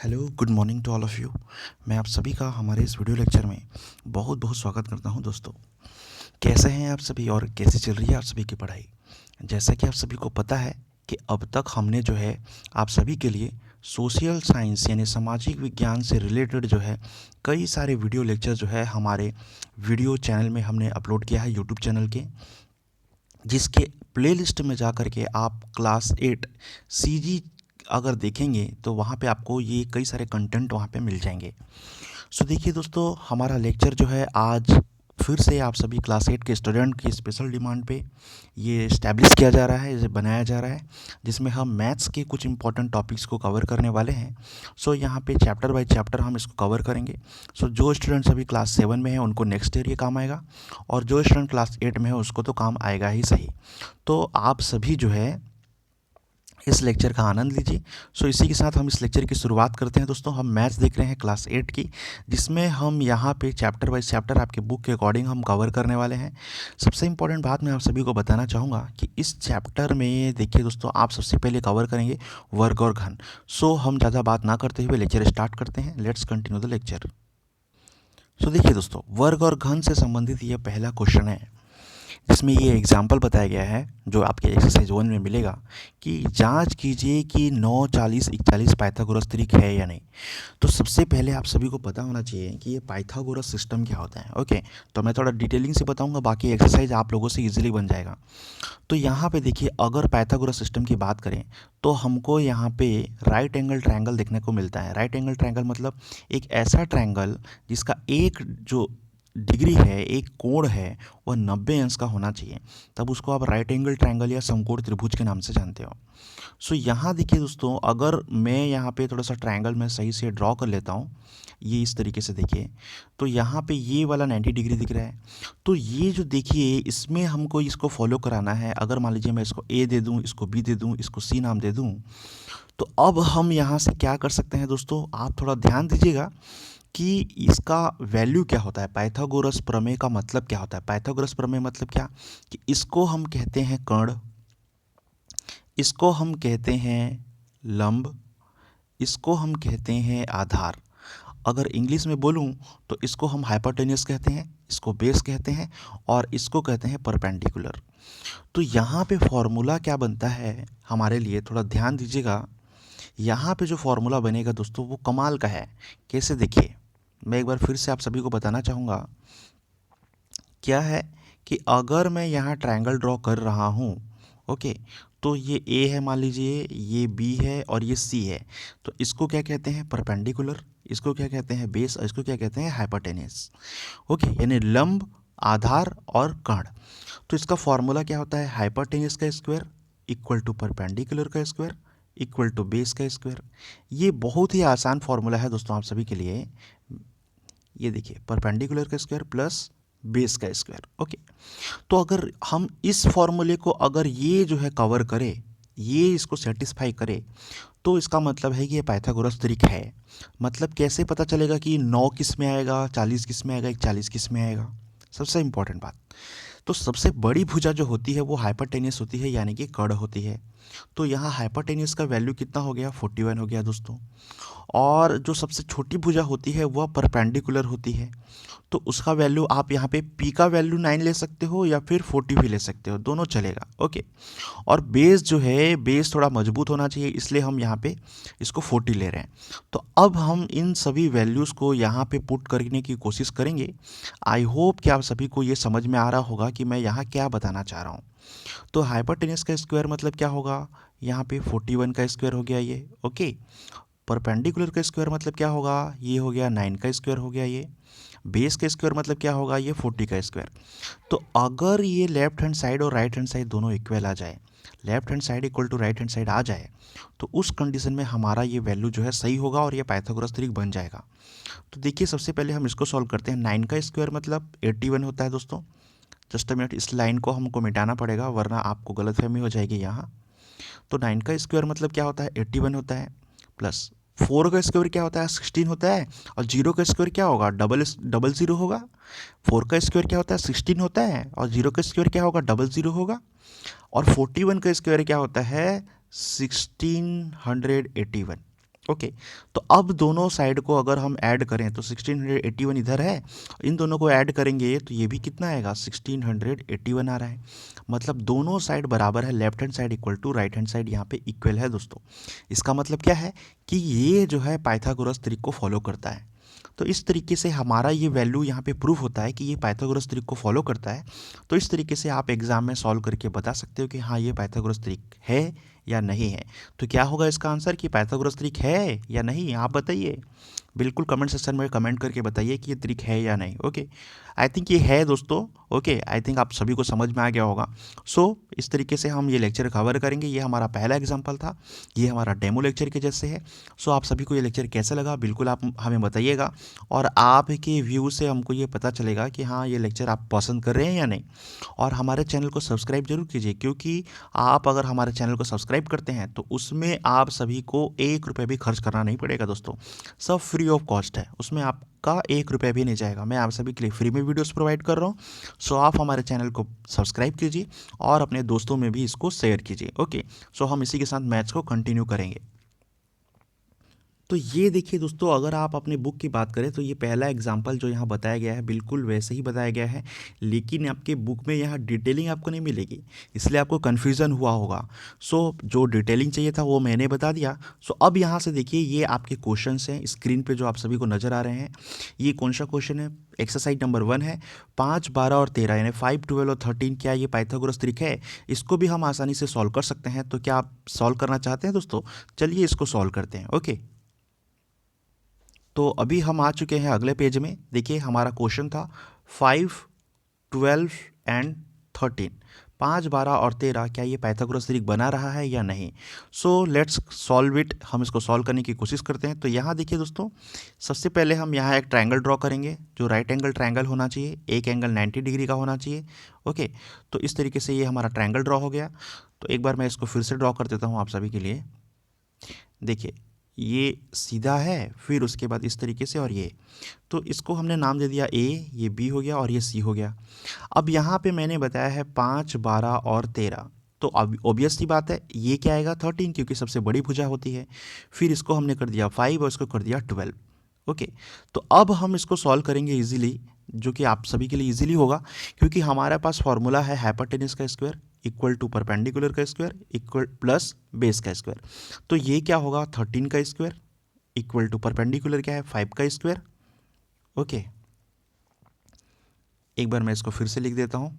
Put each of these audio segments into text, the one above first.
Hello good morning to all of you. मैं आप सभी का हमारे इस वीडियो लेक्चर में बहुत बहुत स्वागत करता हूं। दोस्तों, कैसे हैं आप सभी और कैसे चल रही है आप सभी की पढ़ाई। जैसा कि आप सभी को पता है कि अब तक हमने जो है आप सभी के लिए सोशल साइंस यानी सामाजिक विज्ञान से रिलेटेड जो है कई सारे वीडियो लेक्चर जो है हमारे वीडियो चैनल में हमने अपलोड किया है यूट्यूब चैनल के, जिसके प्लेलिस्ट में जा कर के आप क्लास 8 सीजी अगर देखेंगे तो वहाँ पे आपको ये कई सारे कंटेंट वहाँ पे मिल जाएंगे। सो देखिए दोस्तों, हमारा लेक्चर जो है आज फिर से आप सभी क्लास 8 के स्टूडेंट की स्पेशल डिमांड पे ये इस्टेब्लिश किया जा रहा है, इसे बनाया जा रहा है, जिसमें हम मैथ्स के कुछ इंपॉर्टेंट टॉपिक्स को कवर करने वाले हैं। सो यहाँ पे चैप्टर बाय चैप्टर हम इसको कवर करेंगे। सो जो स्टूडेंट्स अभी क्लास 7 में हैं उनको नेक्स्ट ईयर ये काम आएगा, और जो स्टूडेंट क्लास 8 में है उसको तो काम आएगा ही सही। तो आप सभी जो है इस लेक्चर का आनंद लीजिए। सो इसी के साथ हम इस लेक्चर की शुरुआत करते हैं। दोस्तों, हम मैथ्स देख रहे हैं क्लास 8 की, जिसमें हम यहाँ पे चैप्टर बाय चैप्टर आपके बुक के अकॉर्डिंग हम कवर करने वाले हैं। सबसे इंपॉर्टेंट बात मैं आप सभी को बताना चाहूँगा कि इस चैप्टर में देखिए दोस्तों, आप सबसे पहले कवर करेंगे वर्ग और घन। सो हम ज़्यादा बात ना करते हुए लेक्चर स्टार्ट करते हैं। Let's continue the lecture. So देखिए दोस्तों, वर्ग और घन से संबंधित ये पहला क्वेश्चन है, जिसमें ये एग्जाम्पल बताया गया है जो आपके एक्सरसाइज 1 में मिलेगा कि जांच कीजिए कि 9, 40, 41 पाइथागोरस त्रिक है या नहीं। तो सबसे पहले आप सभी को पता होना चाहिए कि ये पाइथागोरस सिस्टम क्या होता है। ओके, तो मैं थोड़ा डिटेलिंग से बताऊंगा, बाकी एक्सरसाइज आप लोगों से इजीली बन जाएगा। तो यहाँ पे देखिए, अगर पाइथागोरस सिस्टम की बात करें तो हमको यहाँ पे राइट एंगल ट्रायंगल देखने को मिलता है। राइट एंगल ट्रायंगल मतलब एक ऐसा ट्रायंगल जिसका एक जो डिग्री है, एक कोण है, वह 90 अंश का होना चाहिए, तब उसको आप राइट एंगल ट्रायंगल या समकोण त्रिभुज के नाम से जानते हो। सो यहाँ देखिए दोस्तों, अगर मैं यहाँ पे थोड़ा सा ट्रायंगल में सही से ड्रॉ कर लेता हूँ, ये इस तरीके से देखिए, तो यहाँ पे ये वाला 90 डिग्री दिख रहा है। तो ये जो देखिए, इसमें हमको इसको फॉलो कराना है। अगर मान लीजिए मैं इसको ए दे दूँ, इसको बी दे दूँ, इसको सी नाम दे दूँ, तो अब हम यहाँ से क्या कर सकते हैं दोस्तों, आप थोड़ा ध्यान दीजिएगा कि इसका वैल्यू क्या होता है। पाइथागोरस प्रमेय का मतलब क्या होता है। पाइथागोरस प्रमेय मतलब क्या, कि इसको हम कहते हैं कर्ण, इसको हम कहते हैं लंब, इसको हम कहते हैं आधार। अगर इंग्लिश में बोलूं तो इसको हम हाइपोटेन्यूस कहते हैं, इसको बेस कहते हैं, और इसको कहते हैं परपेंडिकुलर। तो यहाँ पे फॉर्मूला क्या बनता है हमारे लिए, थोड़ा ध्यान दीजिएगा। यहाँ पे जो फॉर्मूला बनेगा दोस्तों, वो कमाल का है। कैसे, देखिए मैं एक बार फिर से आप सभी को बताना चाहूँगा। क्या है कि अगर मैं यहाँ ट्रायंगल ड्रॉ कर रहा हूँ, ओके, तो ये ए है, मान लीजिए ये बी है और ये सी है, तो इसको क्या कहते हैं, परपेंडिकुलर, इसको क्या कहते हैं, बेस, और इसको क्या कहते हैं, हाइपोटेन्यूस। ओके, यानी लंब, आधार और कर्ण। तो इसका फॉर्मूला क्या होता है, हाइपोटेन्यूस का स्क्वायर इक्वल टू परपेंडिकुलर का स्क्वायर इक्वल टू बेस का स्क्वायर। ये बहुत ही आसान फॉर्मूला है दोस्तों आप सभी के लिए। ये देखिए, परपेंडिकुलर का स्क्वायर प्लस बेस का स्क्वायर। ओके, तो अगर हम इस फॉर्मूले को अगर ये जो है कवर करे, ये इसको सेटिस्फाई करे, तो इसका मतलब है कि ये पाइथागोरस त्रिक है। मतलब कैसे पता चलेगा कि 9 किस में आएगा, 40 किस में आएगा, 41 किस में आएगा। सबसे इंपॉर्टेंट बात, तो सबसे बड़ी भुजा जो होती है वो हाइपोटेन्यूस होती है, यानी कि कर्ण होती है। तो यहाँ हाइपोटेन्यूस का वैल्यू कितना हो गया, 41 हो गया दोस्तों। और जो सबसे छोटी भुजा होती है वह परपेंडिकुलर होती है, तो उसका वैल्यू आप यहाँ पे पी का वैल्यू 9 ले सकते हो या फिर 40 भी ले सकते हो, दोनों चलेगा। ओके, और बेस जो है, बेस थोड़ा मजबूत होना चाहिए, इसलिए हम यहाँ पे इसको 40 ले रहे हैं। तो अब हम इन सभी वैल्यूज़ को यहाँ पे पुट करने की कोशिश करेंगे। आई होप कि आप सभी को ये समझ में आ रहा होगा कि मैं यहाँ क्या बताना चाह रहा हूँ। तो हाइपोटेन्यूस का स्क्वायर मतलब क्या होगा, यहाँ पे 41 का स्क्वायर हो गया ये। ओके, परपेंडिकुलर का स्क्वायर मतलब क्या होगा, ये हो गया 9 का स्क्वायर हो गया ये। बेस का स्क्वायर मतलब क्या होगा, ये 40 का स्क्वायर। तो अगर ये लेफ्ट हैंड साइड और राइट हैंड साइड दोनों इक्वल आ जाए, left hand side equal to right hand side आ जाए, तो उस कंडीशन में हमारा ये वैल्यू जो है सही होगा और ये पाइथागोरस त्रिक बन जाएगा। तो देखिए, सबसे पहले हम इसको सॉल्व करते हैं। 9 का स्क्वायर मतलब 81 होता है दोस्तों। जस्ट अ मिनट, इस लाइन को हमको मिटाना पड़ेगा वरना आपको गलतफहमी हो जाएगी यहाँ। तो 9 का स्क्वायर मतलब क्या होता है, 81 होता है, प्लस 4 का स्क्वायर क्या होता है, 16 होता है, और 0 का स्क्वायर क्या होगा, डबल डबल ज़ीरो होगा। 4 का स्क्वायर क्या होता है, 16 होता है, और 0 का स्क्वायर क्या होगा, डबल ज़ीरो होगा। और 41 का स्क्वायर क्या होता है, 1681। ओके। तो अब दोनों साइड को अगर हम ऐड करें तो 1681 इधर है, इन दोनों को ऐड करेंगे तो ये भी कितना आएगा 1681 आ रहा है। मतलब दोनों साइड बराबर है, left hand side equal to right hand side यहाँ पे इक्वल है दोस्तों। इसका मतलब क्या है कि ये जो है पाइथागोरस ट्रिक को फॉलो करता है। तो इस तरीके से हमारा ये वैल्यू यहाँ पे प्रूफ होता है कि ये पाइथागोरस ट्रिक को फॉलो करता है। तो इस तरीके से आप एग्जाम में सॉल्व करके बता सकते हो कि हाँ ये पाइथागोरस ट्रिक है या नहीं है। तो क्या होगा इसका आंसर कि पाइथागोरस ट्रिक है या नहीं, आप बताइए। बिल्कुल कमेंट सेक्शन में कमेंट करके बताइए कि ये ट्रिक है या नहीं। ओके, आई थिंक ये है दोस्तों। ओके, आई थिंक आप सभी को समझ में आ गया होगा। सो इस तरीके से हम ये लेक्चर कवर करेंगे। ये हमारा पहला एग्जाम्पल था, ये हमारा डेमो लेक्चर के जैसे है। सो आप सभी को ये लेक्चर कैसा लगा बिल्कुल आप हमें बताइएगा, और आपके व्यू से हमको ये पता चलेगा कि हाँ ये लेक्चर आप पसंद कर रहे हैं या नहीं। और हमारे चैनल को सब्सक्राइब जरूर कीजिए, क्योंकि आप अगर हमारे चैनल को सब्सक्राइब करते हैं तो उसमें आप सभी को 1 रुपये भी खर्च करना नहीं पड़ेगा दोस्तों। सब फ्री ऑफ कॉस्ट है, उसमें आपका 1 रुपये भी नहीं जाएगा। मैं आप सभी के लिए फ्री में वीडियोस प्रोवाइड कर रहा हूँ। सो आप हमारे चैनल को सब्सक्राइब कीजिए और अपने दोस्तों में भी इसको शेयर कीजिए। ओके, सो हम इसी के साथ मैथ्स को कंटिन्यू करेंगे। तो ये देखिए दोस्तों, अगर आप अपने बुक की बात करें तो ये पहला एग्जाम्पल जो यहाँ बताया गया है बिल्कुल वैसे ही बताया गया है, लेकिन आपके बुक में यहाँ डिटेलिंग आपको नहीं मिलेगी, इसलिए आपको कन्फ्यूज़न हुआ होगा। सो जो डिटेलिंग चाहिए था वो मैंने बता दिया। सो अब यहाँ से देखिए, ये आपके क्वेश्चंस हैं स्क्रीन पे जो आप सभी को नज़र आ रहे हैं। ये कौन सा क्वेश्चन है? एक्सरसाइज नंबर 1 है। 5, 12 और 13 यानी 5, 12 और 13 क्या ये पाइथागोरस ट्रिक है? इसको भी हम आसानी से सॉल्व कर सकते हैं। तो क्या आप सॉल्व करना चाहते हैं दोस्तों? चलिए इसको सॉल्व करते हैं। ओके, तो अभी हम आ चुके हैं अगले पेज में। देखिए हमारा क्वेश्चन था 5, 12 एंड 13, 5, 12 और 13 क्या ये पाइथागोरस ट्रिक बना रहा है या नहीं। So let's solve it. हम इसको सॉल्व करने की कोशिश करते हैं। तो यहाँ देखिए दोस्तों, सबसे पहले हम यहाँ एक ट्रायंगल ड्रॉ करेंगे जो राइट एंगल ट्रायंगल होना चाहिए, एक एंगल 90 डिग्री का होना चाहिए। ओके, तो इस तरीके से ये हमारा ट्रायंगल ड्रॉ हो गया। तो एक बार मैं इसको फिर से ड्रॉ कर देता हूँ आप सभी के लिए। देखिए ये सीधा है, फिर उसके बाद इस तरीके से, और ये, तो इसको हमने नाम दे दिया ए, ये बी हो गया और ये सी हो गया। अब यहाँ पे मैंने बताया है 5, 12 और 13, तो अब ऑब्वियस सी बात है ये क्या आएगा 13, क्योंकि सबसे बड़ी भुजा होती है। फिर इसको हमने कर दिया 5 और इसको कर दिया 12। ओके, तो अब हम इसको सॉल्व करेंगे इजीली, जो कि आप सभी के लिए इजीली होगा, क्योंकि हमारे पास फॉर्मूला है हाइपोटेनस का स्क्वायर इक्वल टू परपेंडिकुलर का स्क्वायर इक्वल प्लस बेस का स्क्वायर। तो ये क्या होगा 13 का स्क्वायर इक्वल टू परपेंडिकुलर क्या है 5 का स्क्वायर। ओके, एक बार मैं इसको फिर से लिख देता हूँ।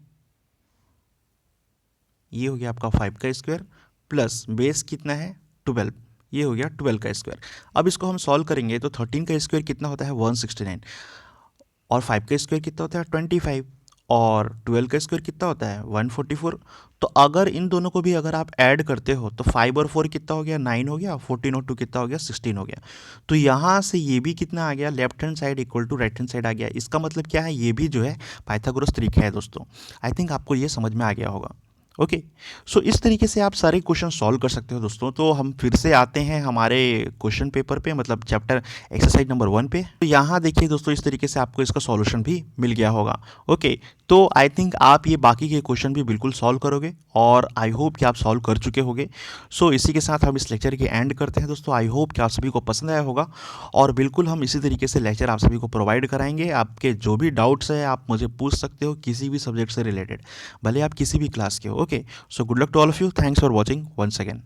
ये हो गया आपका 5 का स्क्वायर प्लस बेस कितना है 12, ये हो गया 12 का स्क्वायर। अब इसको हम सॉल्व करेंगे तो 13 का स्क्वायर कितना होता है 169, और 5 का स्क्वायर कितना होता है 25, और 12 का स्क्वायर कितना होता है 144। तो अगर इन दोनों को भी अगर आप ऐड करते हो तो 5 और 4 कितना हो गया 9 हो गया, 14 और 2 कितना हो गया 16 हो गया। तो यहाँ से ये भी कितना आ गया left hand side equal to right hand side आ गया। इसका मतलब क्या है, ये भी जो है पाइथागोरस ट्रिक है दोस्तों। आई थिंक आपको ये समझ में आ गया होगा। ओके, सो इस तरीके से आप सारे क्वेश्चन सॉल्व कर सकते हो दोस्तों। तो हम फिर से आते हैं हमारे क्वेश्चन पेपर पे, मतलब चैप्टर एक्सरसाइज नंबर 1 पे। तो यहाँ देखिए दोस्तों, इस तरीके से आपको इसका सॉल्यूशन भी मिल गया होगा। ओके, तो आई थिंक आप ये बाकी के क्वेश्चन भी बिल्कुल सॉल्व करोगे, और आई होप कि आप सॉल्व कर चुके होंगे। सो इसी के साथ हम इस लेक्चर के एंड करते हैं दोस्तों। आई होप कि आप सभी को पसंद आया होगा, और बिल्कुल हम इसी तरीके से लेक्चर आप सभी को प्रोवाइड कराएंगे। आपके जो भी डाउट्स है आप मुझे पूछ सकते हो किसी भी सब्जेक्ट से रिलेटेड, भले आप किसी भी क्लास के हो। Okay, so good luck to all of you, thanks for watching once again.